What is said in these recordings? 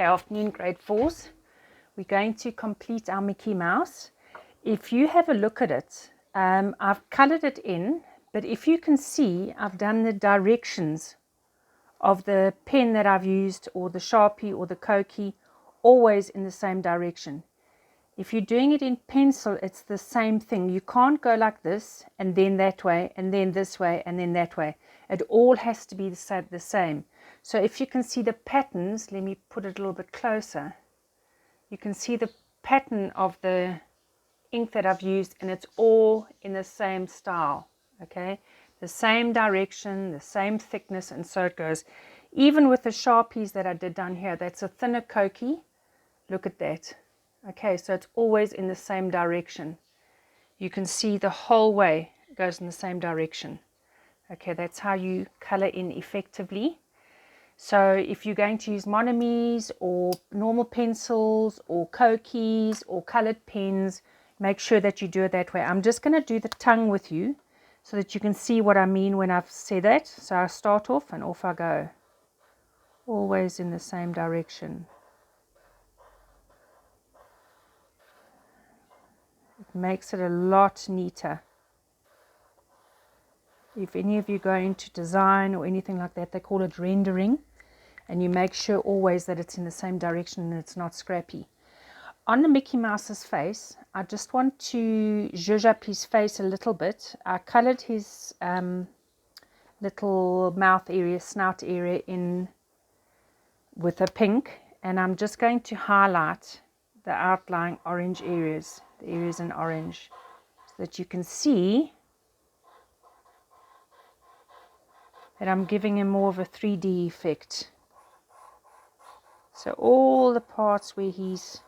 Okay, afternoon grade 4s. We're going to complete our Mickey Mouse. If you have a look at it, I've colored it in, but if you can see, I've done the directions of the pen that I've used, or the Sharpie or the Koki, always in the same direction. If you're doing it in pencil, it's the same thing. You can't go like this and then that way and then this way and then that way. It all has to be the same. So if you can see the patterns, let me put it a little bit closer. You can see the pattern of the ink that I've used, and it's all in the same style. Okay, the same direction, the same thickness, and so it goes. Even with the Sharpies that I did down here, that's a thinner Koki. Look at that. Okay, so it's always in the same direction. You can see the whole way it goes in the same direction. Okay, that's how you color in effectively. So if you're going to use monomies or normal pencils or Kokis or colored pens, make sure that you do it that way. I'm just going to do the tongue with you so that you can see what I mean when I've said that. So I start off and off I go. Always in the same direction. It makes it a lot neater. If any of you go into design or anything like that, they call it rendering. And you make sure always that it's in the same direction and it's not scrappy. On the Mickey Mouse's face, I just want to zhuzh up his face a little bit. I colored his little mouth area, snout area in with a pink, and I'm just going to highlight the outlying orange areas, the areas in orange, so that you can see that I'm giving him more of a 3D effect. So all the parts where he's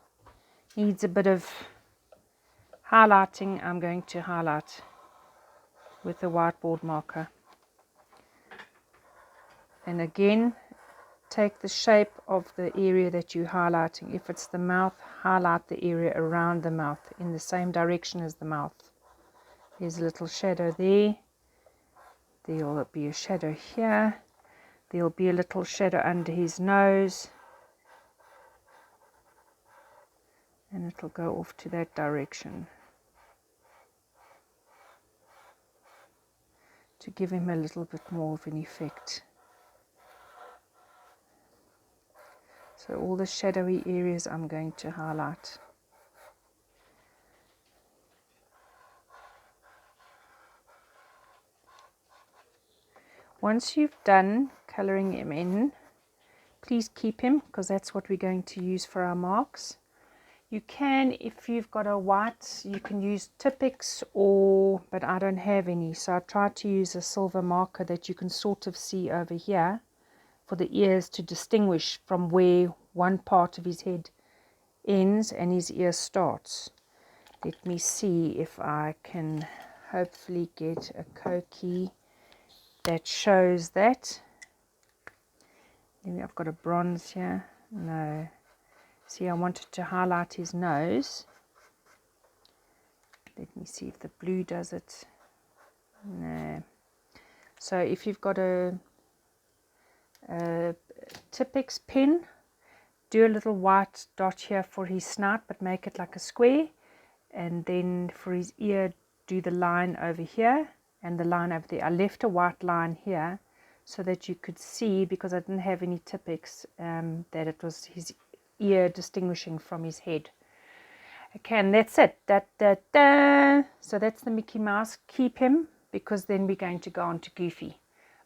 needs a bit of highlighting, I'm going to highlight with the whiteboard marker. And again, take the shape of the area that you're highlighting. If it's the mouth, highlight the area around the mouth in the same direction as the mouth. There's a little shadow there. There'll be a shadow here. There'll be a little shadow under his nose. And it'll go off to that direction to give him a little bit more of an effect. So all the shadowy areas I'm going to highlight. Once you've done coloring him in, please keep him, because that's what we're going to use for our marks. You can, if you've got a white, you can use Tipp-Ex, but I don't have any, so I try to use a silver marker that you can sort of see over here for the ears to distinguish from where one part of his head ends and his ear starts. Let me see if I can hopefully get a Koki that shows that. Maybe I've got a bronze here. No. See, I wanted to highlight his nose. Let me see if the blue does it. No. So if you've got a Tipp-Ex pen, do a little white dot here for his snout, but make it like a square. And then for his ear, do the line over here and the line over there. I left a white line here so that you could see, because I didn't have any Tipp-Ex, that it was his ear distinguishing from his head. Okay, and that's it. So that's the Mickey Mouse. Keep him, because then we're going to go on to Goofy.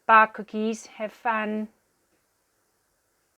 Bye, cookies. Have fun.